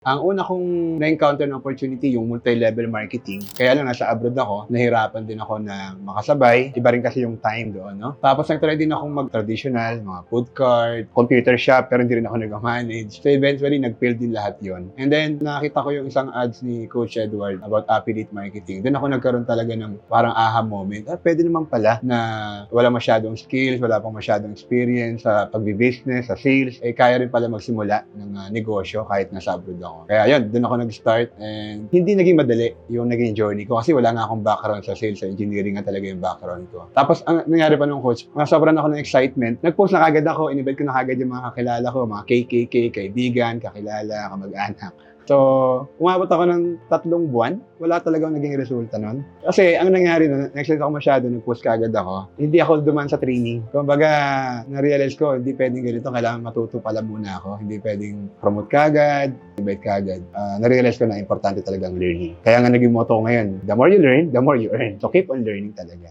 Ang una kong na-encounter na opportunity yung multi-level marketing. Kaya lang nasa abroad ako, nahirapan din ako na makasabay. Iba rin kasi yung time doon, no? Tapos nag-try din akong mag-traditional, mga food cart, computer shop, pero hindi rin ako nag-manage. So eventually, nag-fail din lahat yon. And then, nakita ko yung isang ads ni Coach Edward about affiliate marketing. Doon ako nagkaroon talaga ng parang aha moment. Pwede naman pala na wala masyadong skills, wala pang masyadong experience sa pag-business, sa sales, kaya rin pala magsimula ng negosyo kahit nasa abroad ako. Kaya yun, doon ako nag-start and hindi naging madali yung naging journey ko kasi wala nga akong background sa sales, sa engineering nga talaga yung background ko. Tapos, ang nangyari pa nung coach, sobrang ako ng excitement. Nag-post na kagad ako, in-invite ko na kagad yung mga kakilala ko, mga KKK, kaibigan, kakilala, kamag-anak. So, umabot ako ng 3 buwan. Wala talagang naging resulta nun. Kasi, ang nangyari nun, na-excite ako masyado, nag-post kagad ako. Hindi ako duman sa training. Kumbaga, na-realize ko, hindi pwedeng ganito. Kailangan matuto pala muna ako. Hindi pwedeng promote kagad, invite kagad. Na-realize ko na importante talagang learning. Kaya nga naging motto ko ngayon, the more you learn, the more you earn. So, keep on learning talaga.